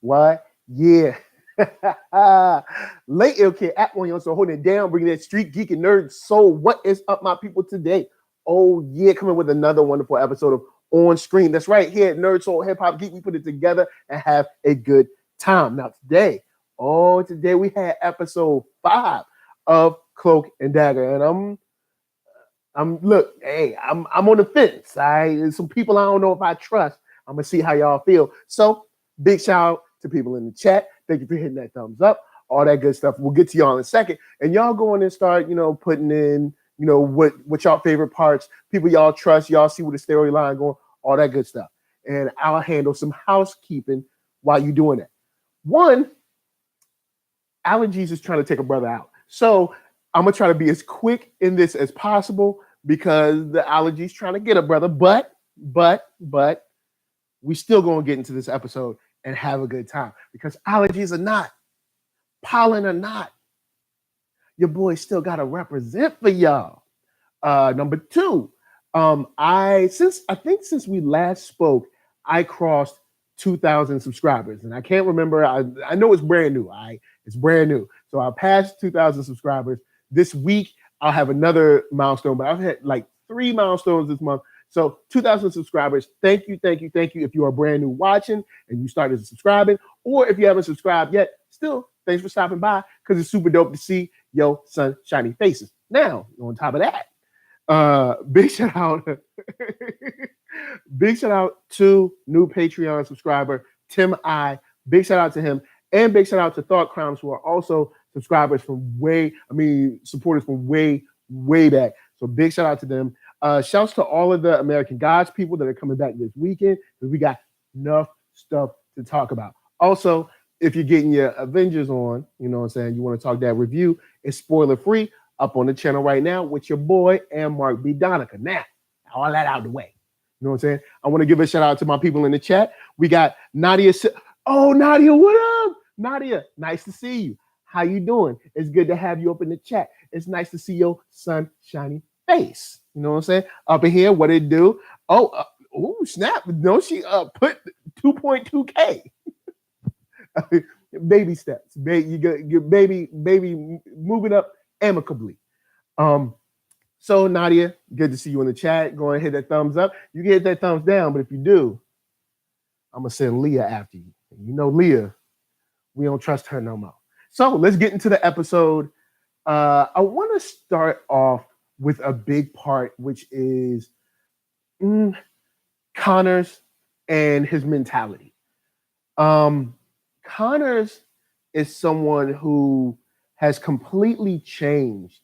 What? Yeah. Late ill kid at OneYoungsta holding it down, bringing that street geek and nerd soul. What is up, my people, today? Oh, yeah, coming with another wonderful episode of On Screen. That's right, here at NERDSoul Hip Hop Geek, we put it together and have a good time. Now, today we had episode 5 of Cloak and Dagger, and I'm on the fence. There's some people I don't know if I trust. I'm gonna see how y'all feel. So, big shout out to people in the chat. Thank you for hitting that thumbs up, all that good stuff. We'll get to y'all in a second. And y'all go on and start, putting in, what y'all favorite parts, people y'all trust, y'all see where the storyline going, all that good stuff. And I'll handle some housekeeping while you're doing that. One, allergies is trying to take a brother out. So I'm gonna try to be as quick in this as possible because the allergies trying to get a brother. But we still gonna get into this episode and have a good time because allergies are not, pollen are not. Your boy still gotta represent for y'all. Number 2, since we last spoke, I crossed 2,000 subscribers, and I can't remember. I know it's brand new. It's brand new. So I passed 2,000 subscribers. This week I'll have another milestone, but I've had like 3 milestones this month. So 2,000 subscribers. Thank you. If you are brand new watching and you started subscribing, or if you haven't subscribed yet, still thanks for stopping by because it's super dope to see your sunshiny faces. Now, on top of that, big shout out to new Patreon subscriber Tim I. Big shout out to him, and big shout out to Thought Crimes, who are also subscribers supporters from way back. So big shout out to them. Shouts to all of the American Gods people that are coming back this weekend because we got enough stuff to talk about. Also, if you're getting your Avengers on, you know what I'm saying, you want to talk that review, it's spoiler free up on the channel right now with your boy and Mark B. Donica. Now, all that out of the way. You know what I'm saying? I want to give a shout out to my people in the chat. We got Nadia. Oh, Nadia, what up? Nadia, nice to see you. How you doing? It's good to have you up in the chat. It's nice to see your sunshiny face. You know what I'm saying? Up in here, what it do? Oh, snap. No, she put 2.2K. Baby steps. Your baby moving up amicably. So Nadia, good to see you in the chat. Go ahead and hit that thumbs up. You can hit that thumbs down, but if you do, I'm gonna send Leah after you. You know Leah, we don't trust her no more. So let's get into the episode. I want to start off with a big part, which is Connors and his mentality. Connors is someone who has completely changed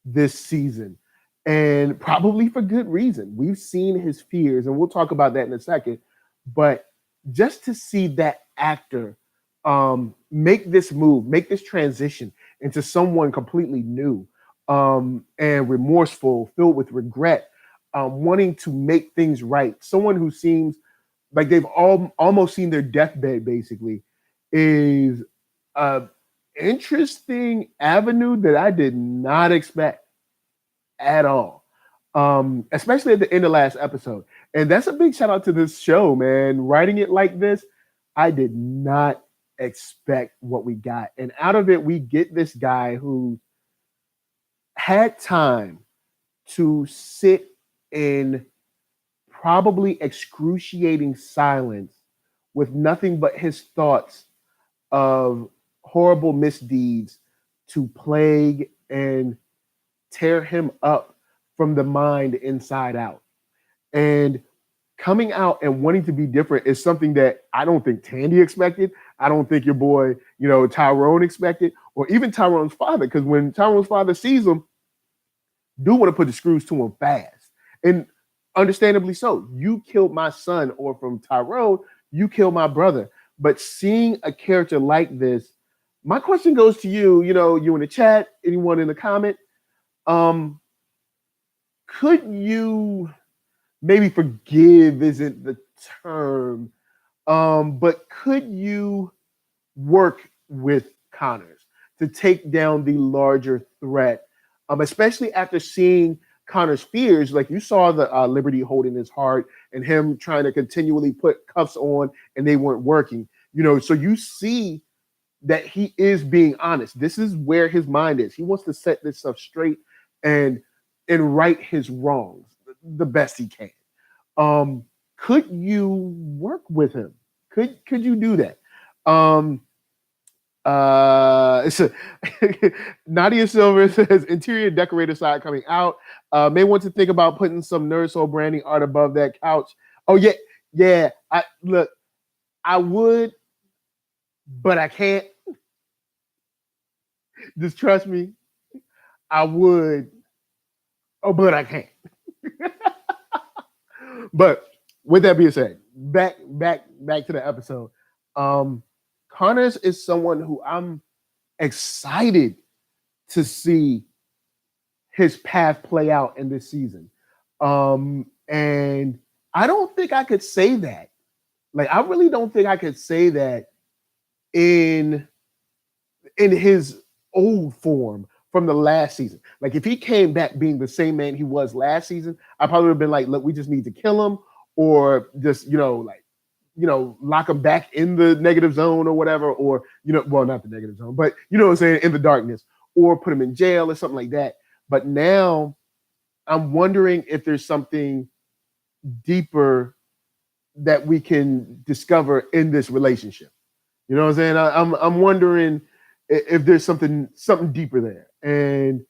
this season, and probably for good reason. We've seen his fears, and we'll talk about that in a second. But just to see that actor make this move, make this transition into someone completely new and remorseful, filled with regret, wanting to make things right, someone who seems like they've almost seen their deathbed, basically, is an interesting avenue that I did not expect at all, especially at the end of last episode. And that's a big shout out to this show, man. Writing it like this, I did not expect what we got. And out of it, we get this guy who had time to sit in probably excruciating silence with nothing but his thoughts of horrible misdeeds to plague and tear him up from the mind inside out. And coming out and wanting to be different is something that I don't think Tandy expected. I don't think your boy, Tyrone expected, or even Tyrone's father, because when Tyrone's father sees him, do want to put the screws to him fast. And understandably so. You killed my son, or from Tyrone, you killed my brother. But seeing a character like this, my question goes to you, you in the chat, anyone in the comment, could you, maybe forgive isn't the term, but could you work with Connors to take down the larger threat, especially after seeing Connor's fears? Like you saw the Liberty holding his heart and him trying to continually put cuffs on and they weren't working. So you see that he is being honest. This is where his mind is. He wants to set this stuff straight and right his wrongs the best he can. Could you work with him? Could you do that? Nadia Silver says interior decorator side coming out. May want to think about putting some NERDSoul branding art above that couch. Oh yeah. I would, but I can't. Just trust me. I would. Oh, but I can't. But with that being said, back to the episode. Connors is someone who I'm excited to see his path play out in this season. And I don't think I could say that. Like, I really don't think I could say that in his old form from the last season. Like, if he came back being the same man he was last season, I probably would have been like, look, we just need to kill him, or just, lock him back in the negative zone or whatever, or, well, not the negative zone, but you know what I'm saying, in the darkness, or put him in jail or something like that. But now I'm wondering if there's something deeper that we can discover in this relationship. You know what I'm saying? I'm wondering if there's something deeper there, and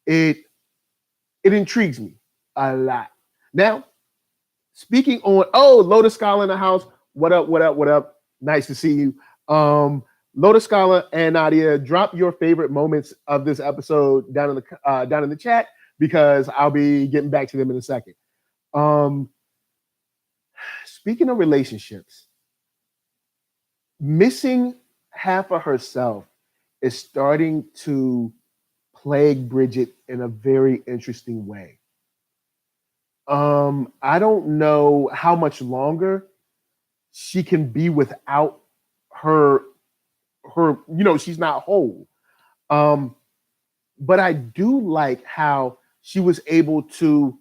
it intrigues me a lot. Now, speaking on, Lotus Scholar in the house. What up? Nice to see you. Lotus Scholar and Nadia, drop your favorite moments of this episode down in the chat, because I'll be getting back to them in a second. Speaking of relationships, missing half of herself is starting to plague Bridget in a very interesting way. I don't know how much longer she can be without her, she's not whole. But I do like how she was able to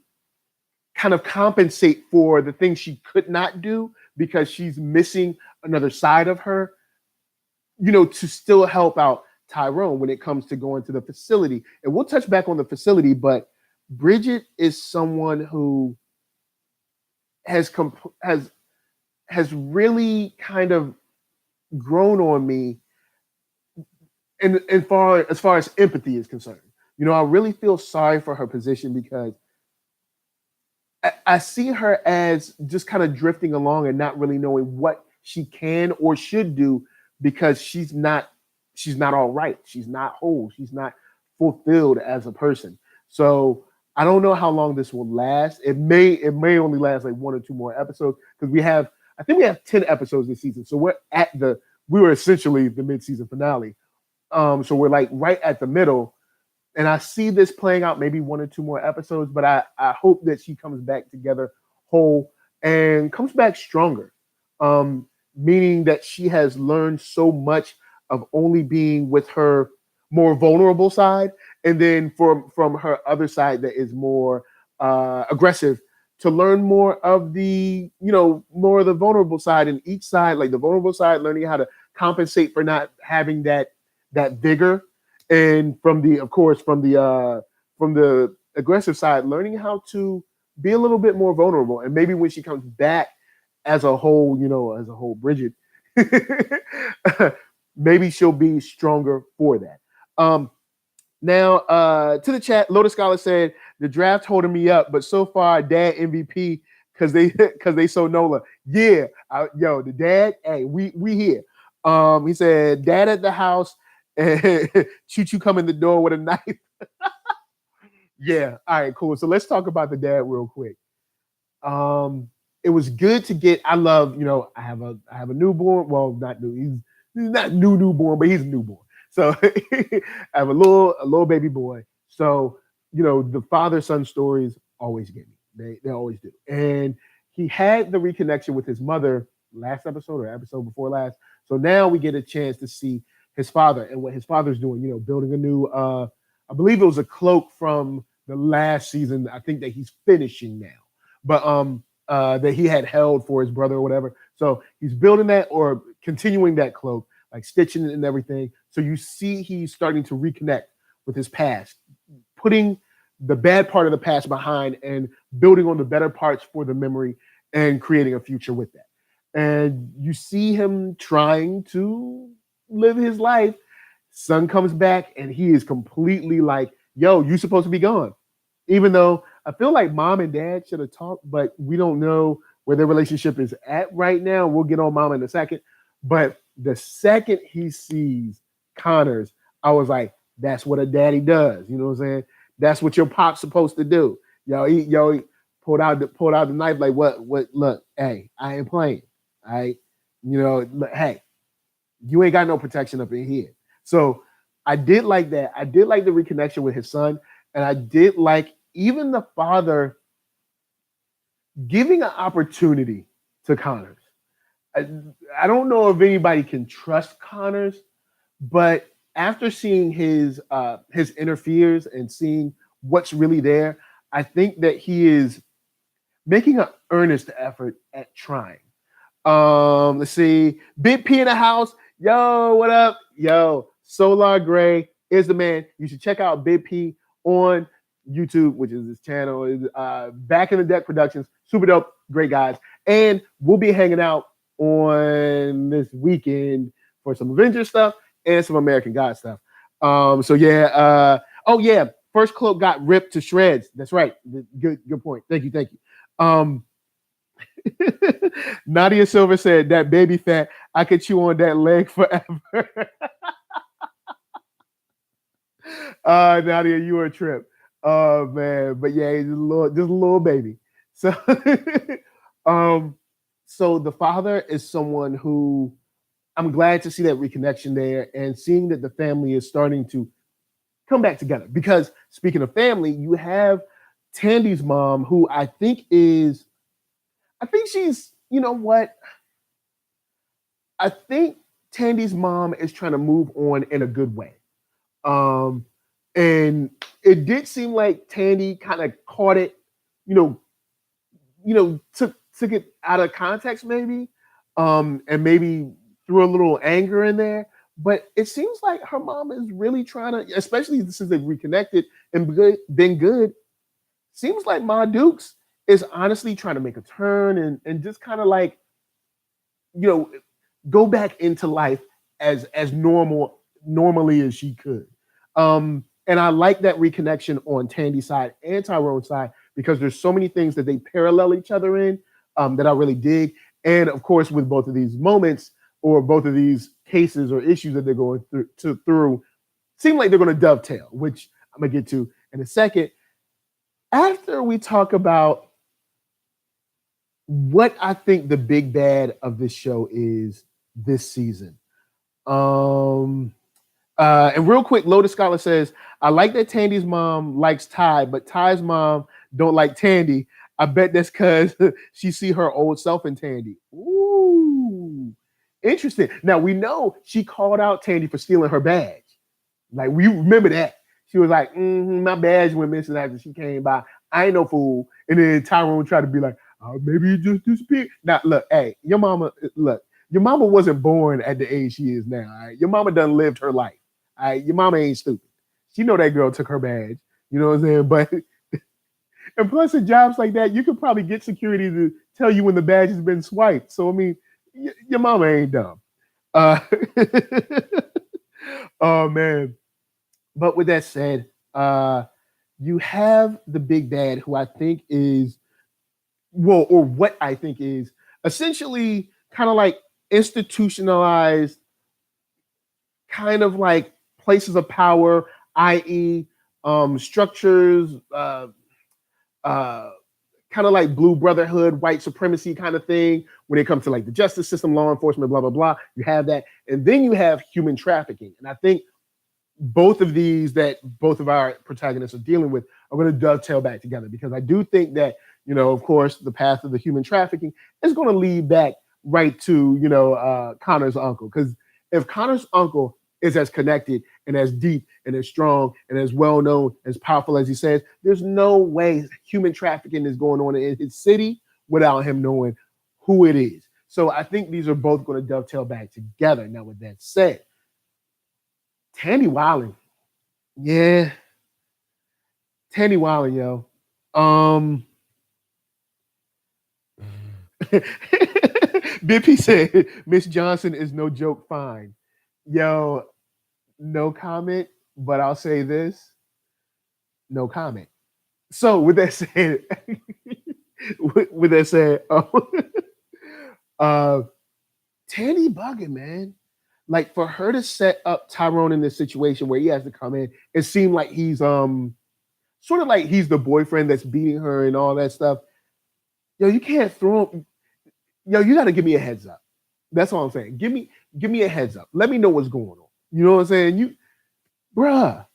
kind of compensate for the things she could not do, because she's missing another side of her, to still help out Tyrone when it comes to going to the facility. And we'll touch back on the facility, but Bridget is someone who has really kind of grown on me as far as empathy is concerned. I really feel sorry for her position, because I see her as just kind of drifting along and not really knowing what she can or should do, because she's not all right. She's not whole. She's not fulfilled as a person. So I don't know how long this will last. It may only last like 1 or 2 more episodes, because I think we have 10 episodes this season. So we were essentially the mid-season finale. So we're like right at the middle. And I see this playing out maybe 1 or 2 more episodes, but I hope that she comes back together whole and comes back stronger. Meaning that she has learned so much of only being with her more vulnerable side, and then from her other side that is more aggressive, to learn more of the, more of the vulnerable side in each side, like the vulnerable side, learning how to compensate for not having that vigor. And from the aggressive side, learning how to be a little bit more vulnerable. And maybe when she comes back as a whole Bridget, maybe she'll be stronger for that. Now, to the chat, Lotus Scholar said, the draft holding me up, but so far, Dad MVP, because they so Nola. Yeah, the dad, hey, we here. He said, Dad at the house, and Choo come in the door with a knife. Yeah, all right, cool. So let's talk about the dad real quick. It was good to get. I love, I have a newborn. Well, not new. He's not newborn, but he's a newborn. So I have a little baby boy. So the father-son stories always get me. They always do. And he had the reconnection with his mother last episode or episode before last. So now we get a chance to see his father and what his father's doing. Building a new. I believe it was a cloak from the last season. I think that he's finishing now, but that he had held for his brother or whatever. So he's building that, or continuing that cloak, like stitching it and everything. So you see he's starting to reconnect with his past, putting the bad part of the past behind and building on the better parts for the memory and creating a future with that. And you see him trying to live his life. Son comes back and he is completely like, yo, you supposed to be gone. Even though I feel like mom and dad should have talked, but we don't know where their relationship is at right now. We'll get on mom in a second. But the second he sees Connors, I was like, that's what a daddy does. You know what I'm saying? That's what your pop's supposed to do. He pulled out the knife like, what, look, hey, I ain't playing. All right. Look, hey, you ain't got no protection up in here. So I did like that. I did like the reconnection with his son. And I did like even the father giving an opportunity to Connors. I don't know if anybody can trust Connors, but after seeing his inner fears and seeing what's really there, I think that he is making an earnest effort at trying. Let's see. Big P in the house. Yo, what up? Yo, Solar Gray is the man. You should check out Big P on YouTube, which is his channel. Back in the Deck Productions. Super dope. Great guys. And we'll be hanging out on this weekend for some Avengers stuff and some American God stuff. So yeah. Oh yeah. First cloak got ripped to shreds. That's right. Good point. Thank you. Nadia Silver said that baby fat, I could chew on that leg forever. Nadia, you were a trip. Oh man, but yeah, he's just a little baby. So so the father is someone who I'm glad to see that reconnection there and seeing that the family is starting to come back together. Because speaking of family, you have Tandy's mom, who I think she's, you know what? I think Tandy's mom is trying to move on in a good way. And it did seem like Tandy kind of caught it, took it out of context maybe, and maybe threw a little anger in there. But it seems like her mom is really trying to, especially since they've reconnected and been good. Seems like Ma Dukes is honestly trying to make a turn and just kind of like, go back into life as normally as she could. And I like that reconnection on Tandy's side and Tyrone's side because there's so many things that they parallel each other in that I really dig. And of course, with both of these moments or both of these cases or issues that they're going through seem like they're going to dovetail, which I'm going to get to in a second. After we talk about what I think the big bad of this show is this season. And real quick, Lotus Scholar says, I like that Tandy's mom likes Ty, but Ty's mom don't like Tandy. I bet that's because she see her old self in Tandy. Ooh, interesting. Now, we know she called out Tandy for stealing her badge. Like, we remember that. She was like, my badge went missing after she came by. I ain't no fool. And then Tyrone tried to be like, oh, maybe it just disappeared. Now, look, hey, your mama wasn't born at the age she is now. All right? Your mama done lived her life. All right? Your mama ain't stupid. She know that girl took her badge. You know what I'm saying? But and plus, in jobs like that, you could probably get security to tell you when the badge has been swiped. So I mean, your mama ain't dumb. Oh man. But with that said, you have the big bad, who I think is, or what I think is essentially kind of like institutionalized, kind of like places of power, i.e., structures, kind of like Blue Brotherhood, white supremacy kind of thing when it comes to like the justice system, law enforcement, blah, blah, blah. You have that. And then you have human trafficking. And I think both of these that both of our protagonists are dealing with are going to dovetail back together, because I do think that, of course, the path of the human trafficking is going to lead back right to, Connor's uncle. Because if Connor's uncle is as connected and as deep and as strong and as well known, as powerful as he says, there's no way human trafficking is going on in his city without him knowing who it is. So I think these are both going to dovetail back together. Now, with that said, Tandy wilding. Yeah. Tandy wilding, yo. Bippy said, Miss Johnson is no joke fine. Yo, no comment, but I'll say this. No comment. So with that said, with that said, Tandy bugging, man. Like for her to set up Tyrone in this situation where he has to come in, it seemed like he's sort of like he's the boyfriend that's beating her and all that stuff. Yo, you can't throw him. Yo, you got to give me a heads up. That's all I'm saying. Give me a heads up. Let me know what's going on. You know what I'm saying? Bruh,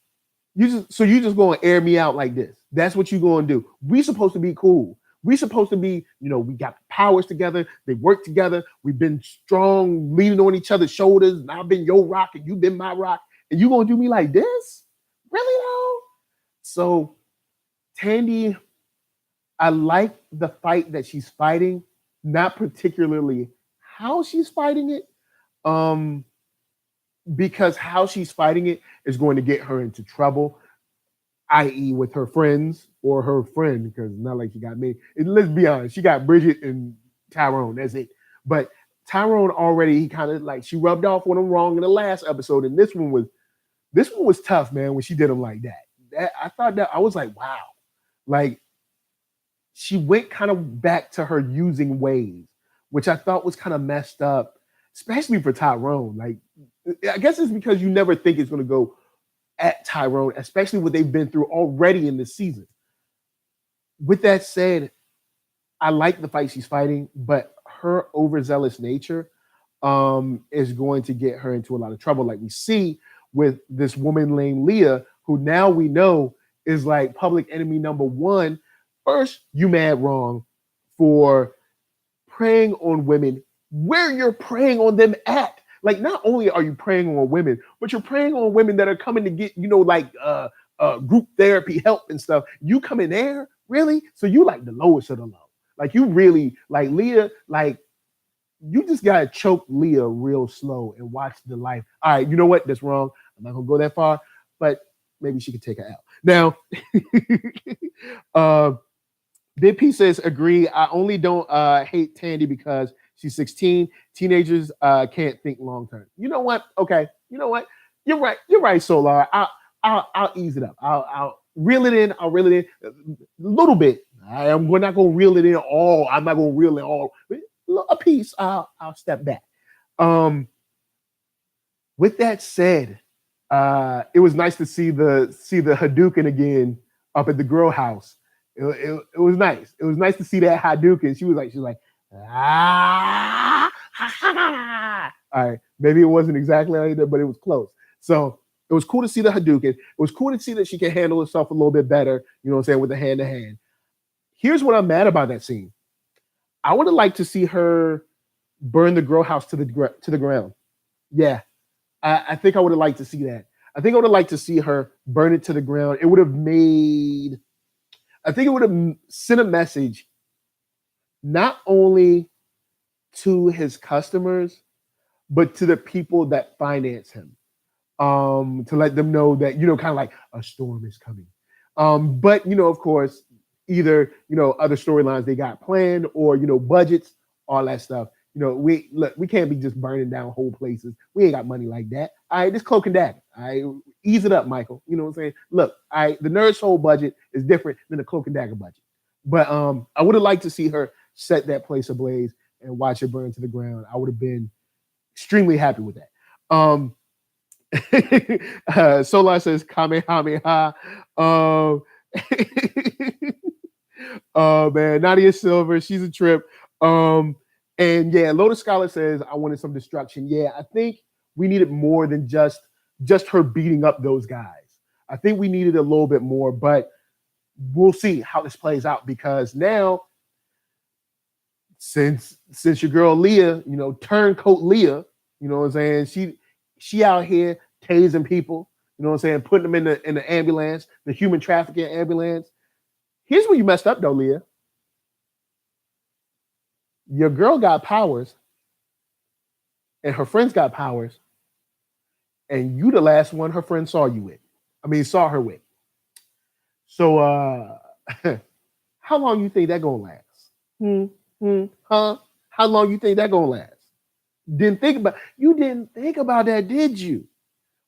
you just going to air me out like this. That's what you going to do. We supposed to be cool. We supposed to be, we got powers together. They work together. We've been strong, leaning on each other's shoulders. And I've been your rock and you've been my rock. And you going to do me like this? Really though? So Tandy, I like the fight that she's fighting, not particularly how she's fighting it, because how she's fighting it is going to get her into trouble, i.e. with her friends or her friend, because not like she got me. And let's be honest, she got Bridget and Tyrone, that's it. But Tyrone already, he kind of like, she rubbed off on him wrong in the last episode, and this one was tough, man, when she did him like that. I thought that, I was like, wow. Like, she went kind of back to her using ways, which I thought was kind of messed up, especially for Tyrone. Like, I guess it's because you never think it's going to go at Tyrone, especially what they've been through already in this season. With that said, I like the fight she's fighting, but her overzealous nature is going to get her into a lot of trouble, like we see with this woman named Leah, who now we know is like public enemy number one. First, you mad wrong for preying on women where you're preying on them at. Like, not only are you preying on women, but you're preying on women that are coming to get, group therapy help and stuff. You come in there, really? So you like the lowest of the low. Like, you really, like Leah, like, you just gotta choke Leah real slow and watch the life. All right, you know what? That's wrong. I'm not gonna go that far, but maybe she could take an L. Now, Big P says, agree. I only don't hate Tandy because she's 16. Teenagers can't think long term. You know what? Okay. You know what? You're right. You're right, Solar. I'll ease it up. I'll reel it in. I'll reel it in a little bit. We're not gonna reel it in all. I'm not gonna reel it all. A piece. I'll step back. With that said, it was nice to see the Hadouken again up at the grow house. It was nice. It was nice to see that Hadouken. She was like, ah, ha, ha, ha. All right. Maybe it wasn't exactly like that, but it was close. So it was cool to see the Hadouken. It was cool to see that she can handle herself a little bit better, you know what I'm saying, with the hand to hand. Here's what I'm mad about that scene. I would have liked to see her burn the grow house to the ground. Yeah. I think I would have liked to see that. I think I would have liked to see her burn it to the ground. It would have made, I think it would have sent a message not only to his customers, but to the people that finance him, to let them know that, kind of like a storm is coming. But, of course, either, other storylines they got planned or, budgets, all that stuff. We can't be just burning down whole places. We ain't got money like that. All right, this Cloak and Dagger. All right, ease it up, Michael. You know what I'm saying? Look, the NERDSoul budget is different than the Cloak and Dagger budget. But I would have liked to see her set that place ablaze and watch it burn to the ground. I would have been extremely happy with that. Solar says Kamehameha. Oh man, Nadia Silver, she's a trip. And yeah, Lotus Scholar says, I wanted some destruction. Yeah, I think we needed more than just her beating up those guys. I think we needed a little bit more, but we'll see how this plays out, because now, since your girl Leah, turncoat Leah, you know what I'm saying, she out here tasing people, you know what I'm saying, putting them in the ambulance, the human trafficking ambulance. Here's where you messed up though, Leah. Your girl got powers, and her friends got powers, and you the last one her friend saw her with. So how long you think that gonna last? Huh? How long you think that gonna last? You didn't think about that, did you?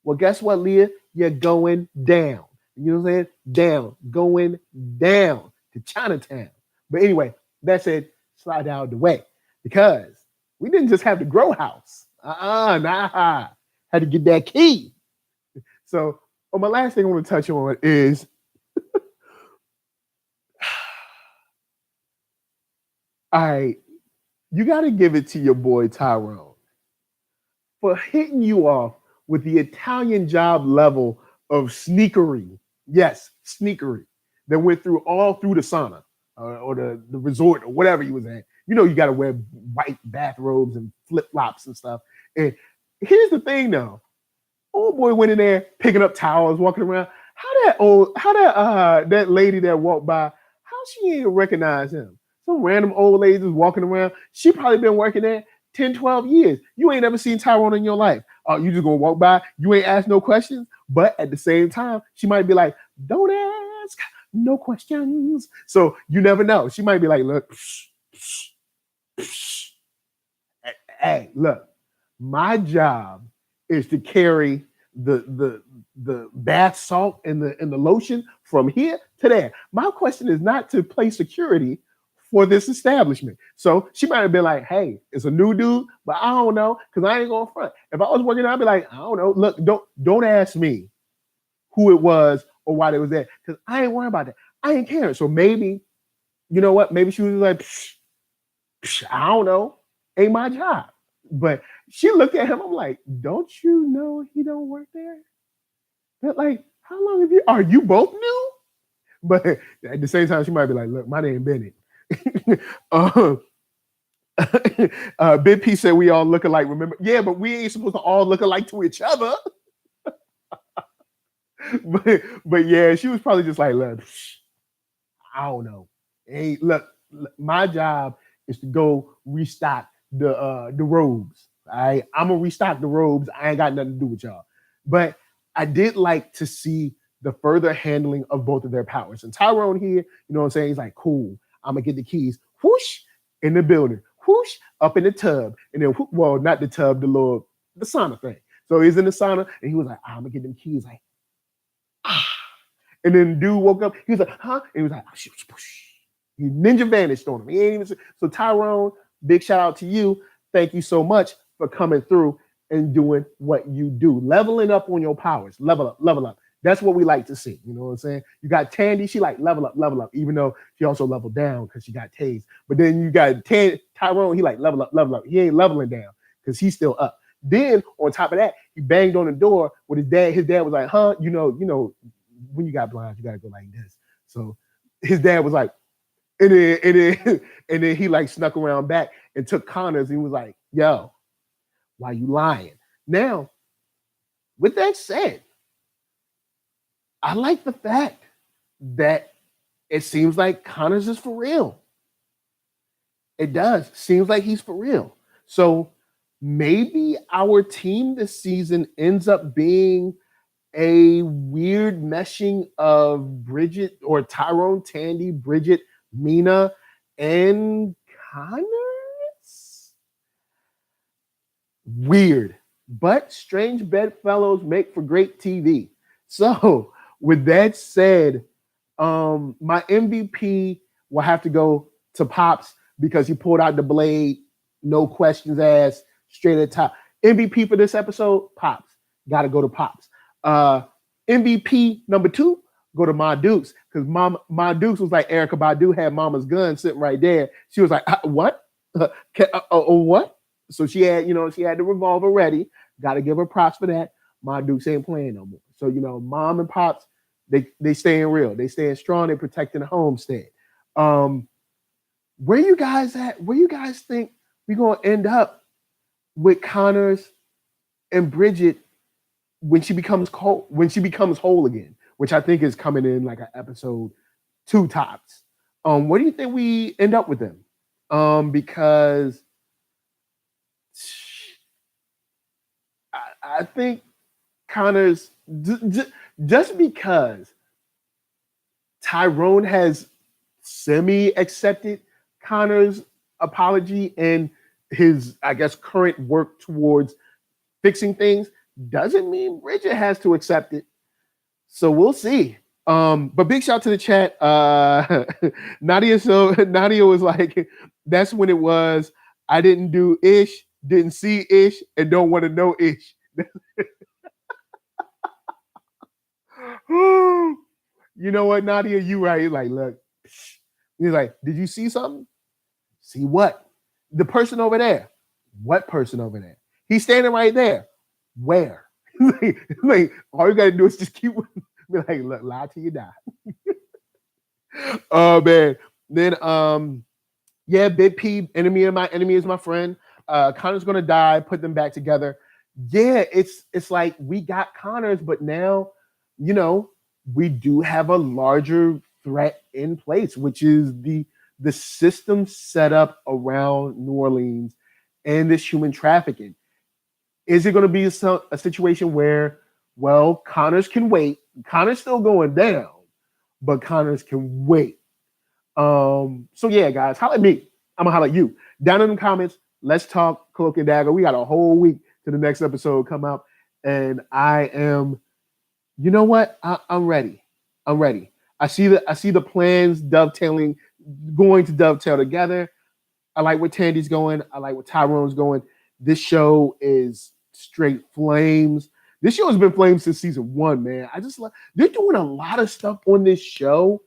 Well, guess what, Leah? You're going down. You know what I'm saying? Down, going down to Chinatown. But anyway, that said, slide out of the way because we didn't just have the grow house. Nah. Had to get that key. So, my last thing I want to touch on is all right, you got to give it to your boy Tyrone for hitting you off with the Italian job level of sneakery. Yes, sneakery that went all through the sauna or the resort or whatever you was at. You know, you got to wear white bathrobes and flip flops and stuff. And here's the thing, though. Old boy went in there picking up towels, walking around. That lady that walked by, how she ain't recognize him? Some random old lady was walking around. She probably been working there 10, 12 years. You ain't ever seen Tyrone in your life. You just gonna walk by, you ain't ask no questions. But at the same time, she might be like, don't ask no questions. So you never know. She might be like, look, hey, look, my job is to carry the bath salt and the lotion from here to there. My question is not to play security for this establishment. So she might have been like, hey, it's a new dude, but I don't know, because I ain't going front. If I was working there, I'd be like, I don't know. Look, don't ask me who it was or why they was there, because I ain't worried about that. I ain't caring. So maybe, you know what? Maybe she was like, I don't know. Ain't my job. But she looked at him. I'm like, don't you know he don't work there? But like, how long are you both new? But at the same time, she might be like, look, my name Bennett. Big P said we all look alike, remember? Yeah, but we ain't supposed to all look alike to each other. but yeah, she was probably just like, look, I don't know. Hey, look, my job is to go restock the robes. All right, I'm gonna restock the robes. I ain't got nothing to do with y'all. But I did like to see the further handling of both of their powers. And Tyrone here, you know what I'm saying? He's like, cool, I'm gonna get the keys. Whoosh, in the building. Whoosh, up in the tub. And then, well, not the tub, the sauna thing. So he's in the sauna and he was like, I'm gonna get them keys. Like, ah. And then dude woke up. He was like, huh? And he was like, he ninja vanished on him. He ain't even. So Tyrone, big shout out to you. Thank you so much for coming through and doing what you do. Leveling up on your powers. Level up. That's what we like to see. You know what I'm saying? You got Tandy. She like level up, even though she also leveled down because she got tased. But then you got Tyrone. He like level up. He ain't leveling down because he's still up. Then on top of that, he banged on the door with his dad. His dad was like, huh? You know, when you got blinds, you gotta go like this. So his dad was like, and then he like snuck around back and took Connor's and he was like, yo, why you lying? Now, with that said, I like the fact that it seems like Connor's is for real. It does. Seems like he's for real. So maybe our team this season ends up being a weird meshing of Bridget or Tyrone, Tandy, Bridget, Mina, and Connors. Weird, but strange bedfellows make for great TV. So, with that said, my MVP will have to go to Pops because he pulled out the blade, no questions asked, straight at the top. MVP for this episode, Pops. Got to go to Pops. MVP number 2, go to Ma Dukes, because Ma Dukes was like Erykah Badu had Mama's gun sitting right there. She was like, what? What? So she had the revolver ready. Got to give her props for that. Ma Dukes ain't playing no more. So Mom and Pops, they staying real. They staying strong. They protecting the homestead. Where you guys at? Where you guys think we're gonna end up with Connors and Bridget when she becomes whole again, which I think is coming in like an episode 2 tops. Where do you think we end up with them? Because I think Connor's just because Tyrone has semi-accepted Connor's apology and his, I guess, current work towards fixing things doesn't mean Bridget has to accept it. So we'll see. But big shout to the chat. Nadia was like, that's when it was. I didn't do Ish, didn't see Ish, and don't want to know Ish. You know what, Nadia? You right. You're like, look. He's like, did you see something? See what? The person over there. What person over there? He's standing right there. Where? like, all you gotta do is just keep be like, look, lie till you die. Oh man. Then yeah, Big P, enemy of my enemy is my friend. Connor's gonna die, put them back together. Yeah, it's like we got Connors, but now, you know, we do have a larger threat in place, which is the system set up around New Orleans and this human trafficking. Is it going to be a situation where, well, Connors can wait? Connor's still going down, but Connors can wait. So yeah, guys, holla at me. I'm gonna holla at you. Down in the comments, let's talk Cloak and Dagger. We got a whole week to the next episode come out, and I am, you know what? I'm ready. I'm ready. I see the plans dovetailing, going to dovetail together. I like where Tandy's going. I like where Tyrone's going. This show is straight flames. This show has been flames since season 1, man. I just like they're doing a lot of stuff on this show.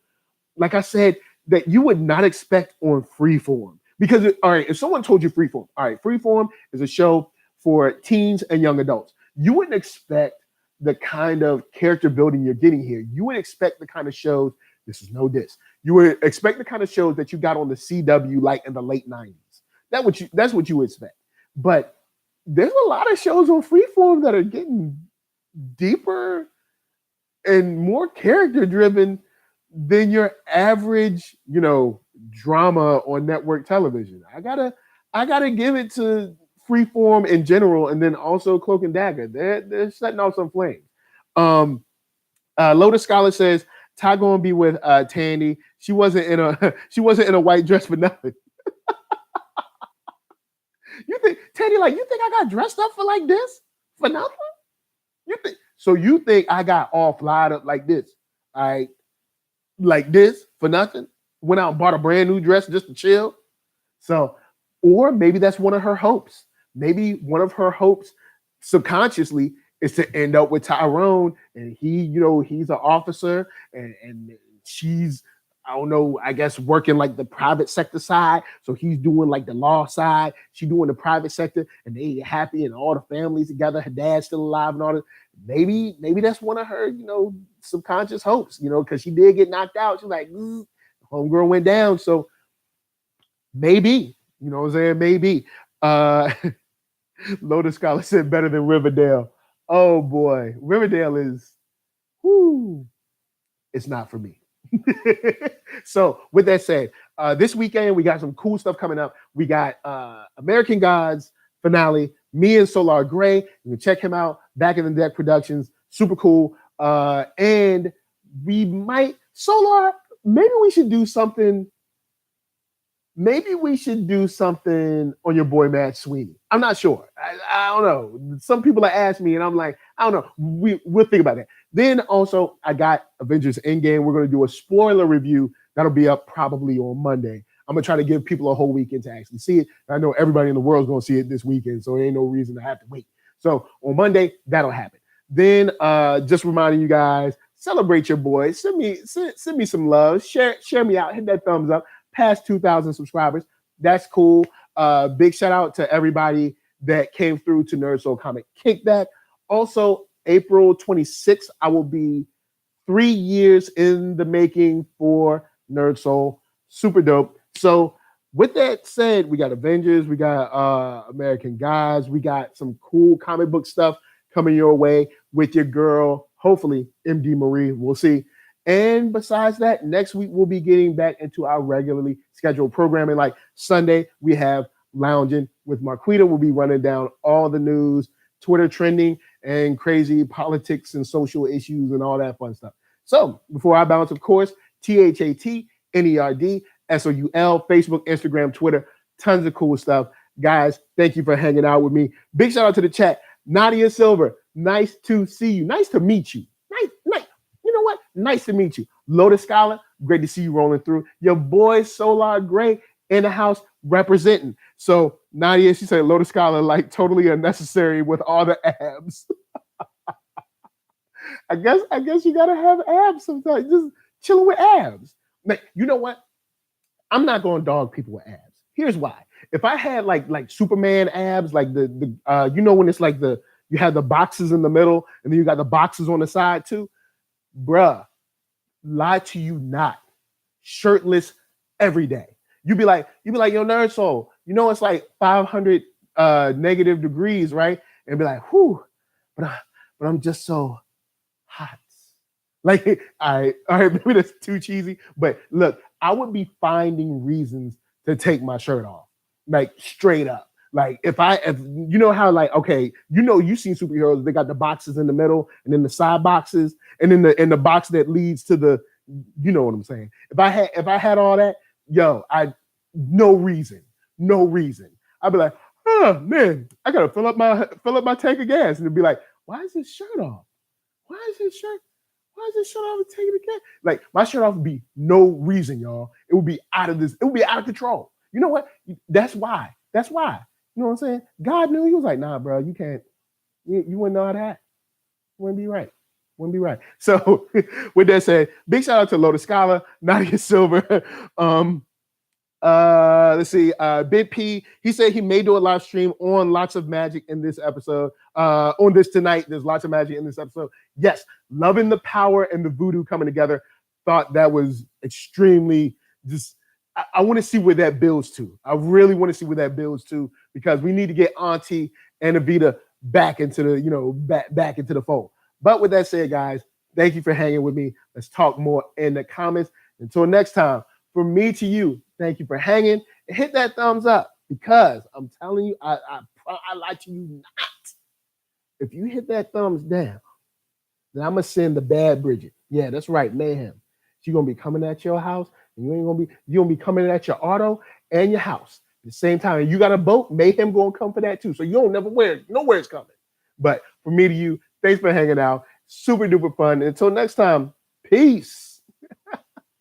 Like I said, that you would not expect on Freeform. Because all right, if someone told you Freeform, all right, Freeform is a show for teens and young adults. You wouldn't expect the kind of character building you're getting here. You would expect the kind of shows, this is no diss. You would expect the kind of shows that you got on the CW like in the late 90s. That's what you would expect. But there's a lot of shows on Freeform that are getting deeper and more character driven than your average, you know, drama on network television. I gotta give it to Freeform in general, and then also Cloak and Dagger. They're setting off some flames. Lotus Scholar says Ty gonna be with Tandy. She wasn't in a white dress for nothing. You think Tandy, like, you think I got dressed up for like this for nothing? You think I got all flyed up like this? All right, like this for nothing? Went out and bought a brand new dress just to chill. So, or maybe that's one of her hopes. Maybe one of her hopes subconsciously is to end up with Tyrone, and he, you know, he's an officer, and she's, I don't know, I guess working like the private sector side. So he's doing like the law side. She's doing the private sector, and they happy, and all the families together. Her dad's still alive and all that. Maybe that's one of her, you know, subconscious hopes, you know, because she did get knocked out. She's like, homegirl went down. So maybe, you know what I'm saying? Maybe. Lotus Scholar said better than Riverdale. Oh boy, Riverdale is, it's not for me. So with that said, this weekend we got some cool stuff coming up. We got American Gods finale, me and Solar Gray. You can check him out, Back in the Deck Productions, super cool. And we might, Solar, maybe we should do something on your boy Matt Sweeney. I'm not sure. I don't know. Some people have asked me, and I'm like, I don't know. We'll think about that. Then also, I got Avengers Endgame. We're going to do a spoiler review. That'll be up probably on Monday. I'm going to try to give people a whole weekend to actually see it. I know everybody in the world is going to see it this weekend, so there ain't no reason to have to wait. So on Monday, that'll happen. Then just reminding you guys, celebrate your boy. Send me some love. Share me out. Hit that thumbs up. Past 2,000 subscribers. That's cool. Big shout out to everybody that came through to NERDSoul Comic Kickback. Also, April 26th, I will be 3 years in the making for NERDSoul. Super dope. So with that said, we got Avengers, we got American Gods, we got some cool comic book stuff coming your way with your girl, hopefully, MD Marie. We'll see. And besides that, next week we'll be getting back into our regularly scheduled programming. Like Sunday, we have Lounging with Marquita. We'll be running down all the news, Twitter trending, and crazy politics and social issues and all that fun stuff. So before I bounce, of course, ThatNERDSoul, Facebook, Instagram, Twitter, tons of cool stuff. Guys, thank you for hanging out with me. Big shout out to the chat. Nadia Silver, nice to see you. Nice to meet you. Nice. You know what? Nice to meet you. Lotus Scholar, great to see you rolling through. Your boy Solar Gray in the house representing. So Nadia, she said Lotus Scholar like totally unnecessary with all the abs. I guess you gotta have abs sometimes. Just chilling with abs. Like, you know what? I'm not gonna dog people with abs. Here's why. If I had like Superman abs, like the you know when it's like you have the boxes in the middle and then you got the boxes on the side too, bruh, lie to you not. Shirtless every day. You be like, yo, NERDSoul, you know it's like 500 negative degrees, right? And be like, whew, but I'm just so hot. Like, all right, maybe that's too cheesy, but look, I would be finding reasons to take my shirt off, like straight up. Like if you know how like, okay, you know, you've seen superheroes, they got the boxes in the middle and then the side boxes and then the box that leads to the, you know what I'm saying? If I had all that, yo, no reason. I'd be like, oh man, I gotta fill up my tank of gas. And it'd be like, why is his shirt off? Why is his shirt off and taking the gas? Like my shirt off would be no reason, y'all. It would be out of control. You know what? That's why. You know what I'm saying? God knew. He was like, nah, bro, you can't, you wouldn't know how to act. Wouldn't be right. So with that said, big shout out to Lotus Scholar, Nadia Silver. Let's see. Big P, he said he may do a live stream on Lots of Magic in this episode. On this tonight, there's lots of magic in this episode. Yes, loving the power and the voodoo coming together. Thought that was extremely just. I want to see where that builds to. I really want to see where that builds to because we need to get Auntie and Avita back into the, back into the fold. But with that said, guys, thank you for hanging with me. Let's talk more in the comments. Until next time, from me to you, thank you for hanging and hit that thumbs up because I'm telling you, I lie to you not. If you hit that thumbs down, then I'm gonna send the bad Bridget. Yeah, that's right, mayhem. She's gonna be coming at your house, and you're gonna be coming at your auto and your house at the same time. And you got a boat, mayhem gonna come for that too. So you don't never know where it's coming. But from me to you, thanks for hanging out. Super duper fun. Until next time, peace.